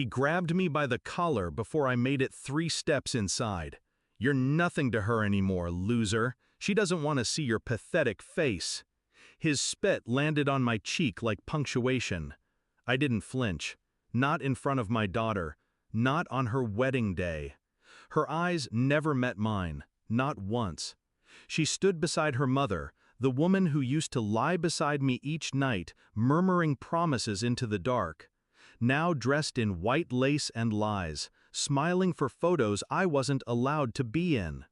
He grabbed me by the collar before I made it 3 steps inside. "You're nothing to her anymore, loser. She doesn't want to see your pathetic face." His spit landed on my cheek like punctuation. I didn't flinch. Not in front of my daughter. Not on her wedding day. Her eyes never met mine. Not once. She stood beside her mother, the woman who used to lie beside me each night, murmuring promises into the dark. Now dressed in white lace and lies, smiling for photos I wasn't allowed to be in.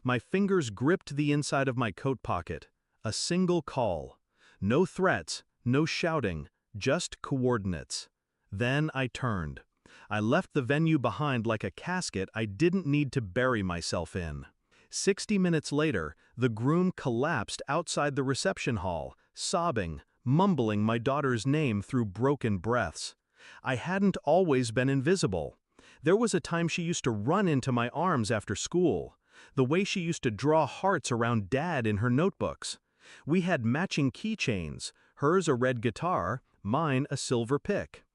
My fingers gripped the inside of my coat pocket. A single call. No threats, no shouting, just coordinates. Then I turned. I left the venue behind like a casket I didn't need to bury myself in. 60 minutes later, the groom collapsed outside the reception hall, sobbing, mumbling my daughter's name through broken breaths. I hadn't always been invisible. There was a time she used to run into my arms after school. The way she used to draw hearts around Dad in her notebooks. We had matching keychains, hers a red guitar, mine a silver pick.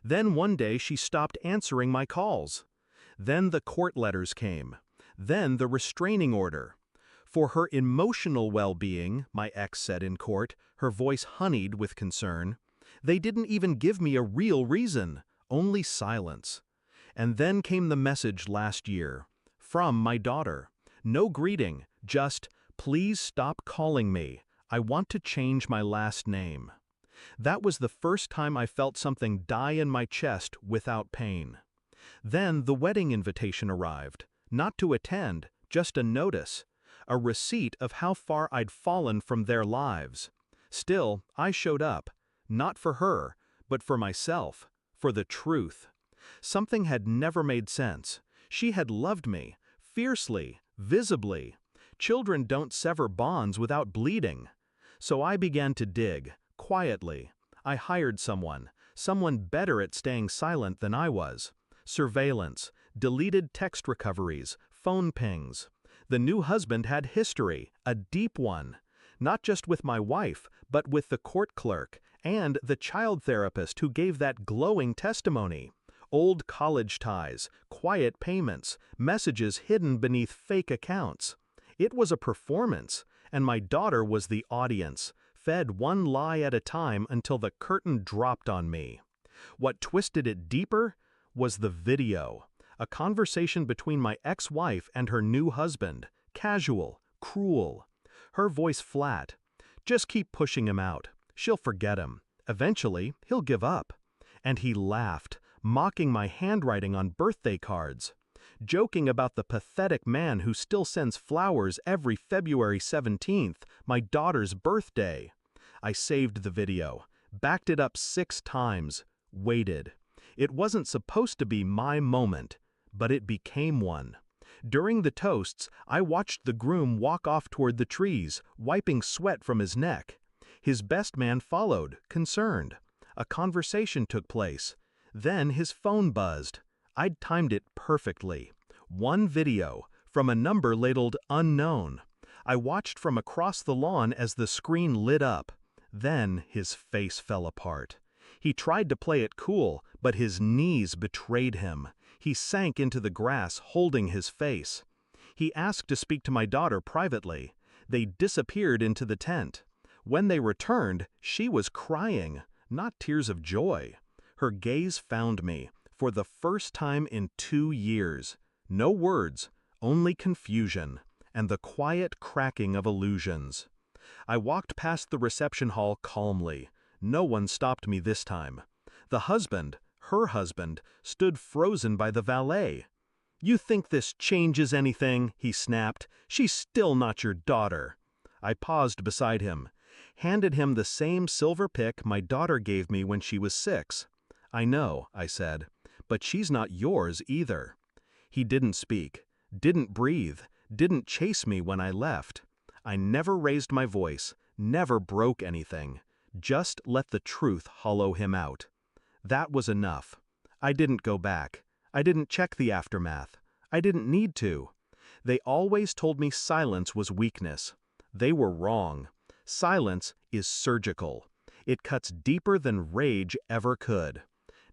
Then one day she stopped answering my calls. Then the court letters came. Then the restraining order. For her emotional well-being, my ex said in court, her voice honeyed with concern. They didn't even give me a real reason, only silence. And then came the message last year. From my daughter. No greeting, just, "Please stop calling me. I want to change my last name." That was the first time I felt something die in my chest without pain. Then the wedding invitation arrived. Not to attend, just a notice. A receipt of how far I'd fallen from their lives. Still, I showed up. Not for her, but for myself. For the truth. Something had never made sense. She had loved me. Fiercely. Visibly. Children don't sever bonds without bleeding. So I began to dig. Quietly. I hired someone better at staying silent than I was. Surveillance, deleted text recoveries, phone pings. The new husband had history, a deep one. Not just with my wife, but with the court clerk, and the child therapist who gave that glowing testimony. Old college ties, quiet payments, messages hidden beneath fake accounts. It was a performance, and my daughter was the audience, fed one lie at a time until the curtain dropped on me. What twisted it deeper was the video. A conversation between my ex-wife and her new husband. Casual, cruel. Her voice flat. "Just keep pushing him out. She'll forget him. Eventually, he'll give up." And he laughed, mocking my handwriting on birthday cards. Joking about the pathetic man who still sends flowers every February 17th, my daughter's birthday. I saved the video, backed it up 6 times, waited. It wasn't supposed to be my moment, but it became one. During the toasts, I watched the groom walk off toward the trees, wiping sweat from his neck. His best man followed, concerned. A conversation took place. Then his phone buzzed. I'd timed it perfectly. One video, from a number labeled unknown. I watched from across the lawn as the screen lit up. Then his face fell apart. He tried to play it cool, but his knees betrayed him. He sank into the grass, holding his face. He asked to speak to my daughter privately. They disappeared into the tent. When they returned, she was crying, not tears of joy. Her gaze found me, for the first time in 2 years. No words, only confusion, and the quiet cracking of illusions. I walked past the reception hall calmly. No one stopped me this time. The husband, her husband, stood frozen by the valet. "You think this changes anything?" he snapped. "She's still not your daughter." I paused beside him, handed him the same silver pick my daughter gave me when she was 6. "I know," I said, "but she's not yours either." He didn't speak, didn't breathe, didn't chase me when I left. I never raised my voice, never broke anything. Just let the truth hollow him out. That was enough. I didn't go back. I didn't check the aftermath. I didn't need to. They always told me silence was weakness. They were wrong. Silence is surgical. It cuts deeper than rage ever could.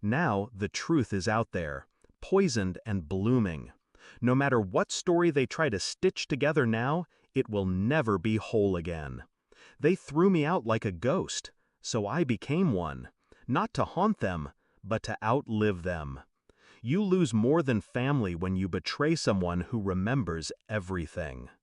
Now the truth is out there, poisoned and blooming. No matter what story they try to stitch together now, it will never be whole again. They threw me out like a ghost, so I became one, not to haunt them, but to outlive them. You lose more than family when you betray someone who remembers everything.